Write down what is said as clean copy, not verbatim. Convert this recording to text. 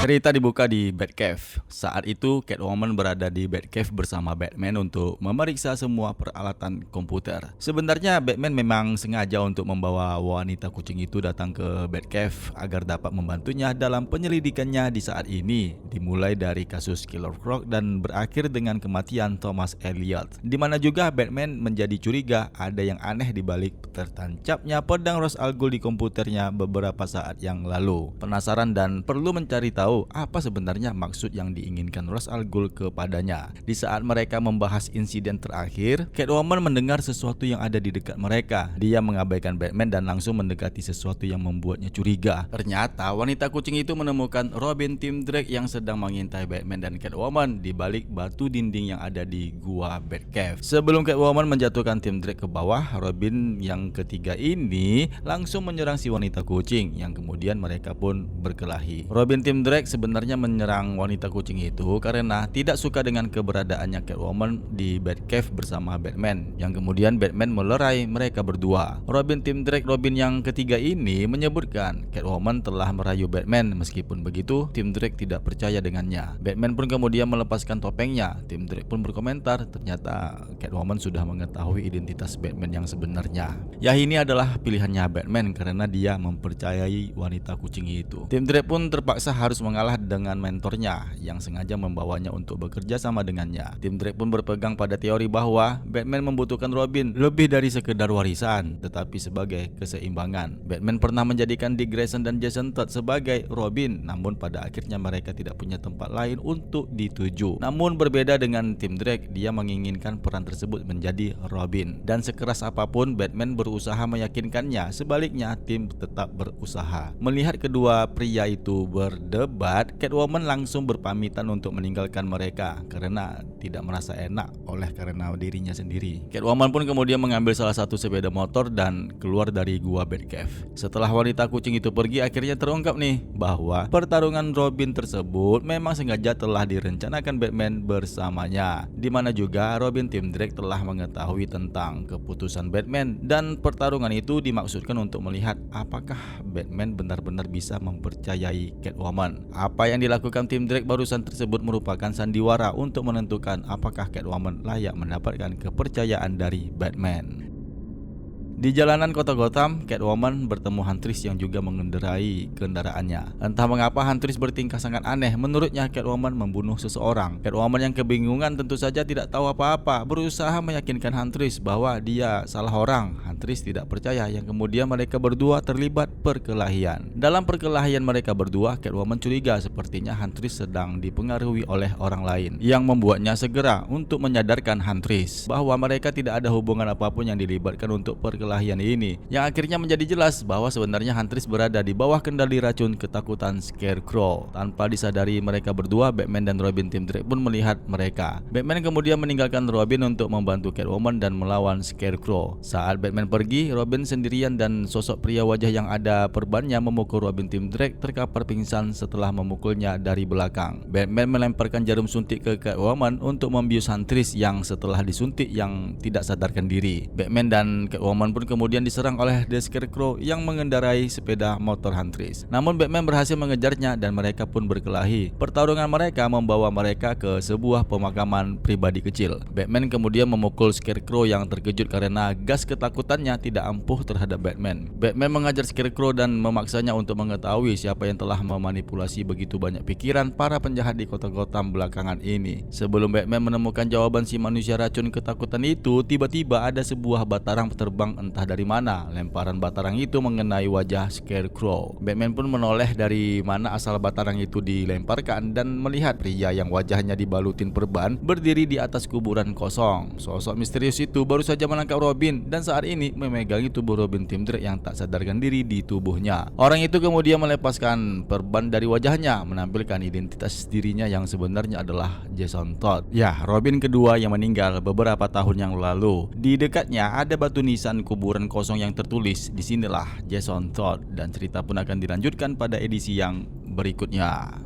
Cerita dibuka di Batcave. Saat itu Catwoman berada di Batcave bersama Batman untuk memeriksa semua peralatan komputer. Sebenarnya Batman memang sengaja untuk membawa wanita kucing itu datang ke Batcave agar dapat membantunya dalam penyelidikannya di saat ini, dimulai dari kasus Killer Croc dan berakhir dengan kematian Thomas Elliot. Di mana juga Batman menjadi curiga ada yang aneh di balik tertancapnya pedang Ra's al Ghul di komputernya beberapa saat yang lalu. Penasaran dan perlu mencari tahu apa sebenarnya maksud yang diinginkan Ra's al Ghul kepadanya. Di saat mereka membahas insiden terakhir, Catwoman mendengar sesuatu yang ada di dekat mereka. Dia mengabaikan Batman dan langsung mendekati sesuatu yang membuatnya curiga. Ternyata wanita kucing itu menemukan Robin Tim Drake yang sedang mengintai Batman dan Catwoman di balik batu dinding yang ada di gua Batcave. Sebelum Catwoman menjatuhkan Tim Drake ke bawah, Robin yang ketiga ini langsung menyerang si wanita kucing yang kemudian mereka pun berkelahi. Robin Tim Drake sebenarnya menyerang wanita kucing itu karena tidak suka dengan keberadaannya Catwoman di Batcave bersama Batman, yang kemudian Batman melerai mereka berdua. Robin Tim Drake Robin yang ketiga ini menyebutkan Catwoman telah merayu Batman. Meskipun begitu, Tim Drake tidak percaya dengannya. Batman pun kemudian melepaskan topengnya. Tim Drake pun berkomentar ternyata Catwoman sudah mengetahui identitas Batman yang sebenarnya. Ya, ini adalah pilihannya Batman karena dia mempercayai wanita kucing itu. Tim Drake pun terpaksa harus mengalah dengan mentornya yang sengaja membawanya untuk bekerja sama dengannya. Tim Drake pun berpegang pada teori bahwa Batman membutuhkan Robin lebih dari sekedar warisan, tetapi sebagai keseimbangan. Batman pernah menjadikan Dick Grayson dan Jason Todd sebagai Robin, namun pada akhirnya mereka tidak punya tempat lain untuk dituju. Namun berbeda dengan Tim Drake, dia menginginkan peran tersebut menjadi Robin. Dan sekeras apapun Batman berusaha meyakinkannya, sebaliknya Tim tetap berusaha. Melihat kedua pria itu berdebat, Catwoman langsung berpamitan untuk meninggalkan mereka karena tidak merasa enak oleh karena dirinya sendiri. Catwoman pun kemudian mengambil salah satu sepeda motor dan keluar dari gua Batcave. Setelah wanita kucing itu pergi, akhirnya terungkap nih bahwa pertarungan Robin tersebut memang sengaja telah direncanakan Batman bersamanya, di mana juga Robin Tim Drake telah mengetahui tentang keputusan Batman, dan pertarungan itu dimaksudkan untuk melihat apakah Batman benar-benar bisa mempercayai Catwoman. Apa yang dilakukan Tim Drake barusan tersebut merupakan sandiwara untuk menentukan apakah Catwoman layak mendapatkan kepercayaan dari Batman. Di jalanan kota Gotham, Catwoman bertemu Huntress yang juga mengendarai kendaraannya. Entah mengapa Huntress bertingkah sangat aneh. Menurutnya Catwoman membunuh seseorang. Catwoman yang kebingungan tentu saja tidak tahu apa-apa, berusaha meyakinkan Huntress bahwa dia salah orang. Huntress tidak percaya, yang kemudian mereka berdua terlibat perkelahian. Dalam perkelahian mereka berdua, Catwoman curiga sepertinya Huntress sedang dipengaruhi oleh orang lain, yang membuatnya segera untuk menyadarkan Huntress bahwa mereka tidak ada hubungan apapun yang dilibatkan untuk perkelahian ini, yang akhirnya menjadi jelas bahwa sebenarnya Huntress berada di bawah kendali racun ketakutan Scarecrow. Tanpa disadari mereka berdua, Batman dan Robin Tim Drake pun melihat mereka. Batman kemudian meninggalkan Robin untuk membantu Catwoman dan melawan Scarecrow. Saat Batman pergi, Robin sendirian dan sosok pria wajah yang ada perbannya memukul Robin Tim Drake terkapar pingsan setelah memukulnya dari belakang. Batman melemparkan jarum suntik ke Catwoman untuk membius Huntress yang setelah disuntik yang tidak sadarkan diri. Batman dan Catwoman pun kemudian diserang oleh The Scarecrow yang mengendarai sepeda motor Huntress. Namun Batman berhasil mengejarnya dan mereka pun berkelahi. Pertarungan mereka membawa mereka ke sebuah pemakaman pribadi kecil. Batman kemudian memukul Scarecrow yang terkejut karena gas ketakutannya tidak ampuh terhadap Batman. Batman mengajar Scarecrow dan memaksanya untuk mengetahui siapa yang telah memanipulasi begitu banyak pikiran para penjahat di kota Gotham belakangan ini. Sebelum Batman menemukan jawaban si manusia racun ketakutan itu, tiba-tiba ada sebuah batarang terbang entah dari mana. Lemparan batarang itu mengenai wajah Scarecrow. Batman pun menoleh dari mana asal batarang itu dilemparkan dan melihat pria yang wajahnya dibalutin perban berdiri di atas kuburan kosong. Sosok misterius itu baru saja menangkap Robin dan saat ini memegangi tubuh Robin Tim Drake yang tak sadarkan diri di tubuhnya. Orang itu kemudian melepaskan perban dari wajahnya, menampilkan identitas dirinya yang sebenarnya adalah Jason Todd. Ya, Robin kedua yang meninggal beberapa tahun yang lalu. Di dekatnya ada batu nisan kuburan kosong yang tertulis "Disinilah Jason Todd", dan cerita pun akan dilanjutkan pada edisi yang berikutnya.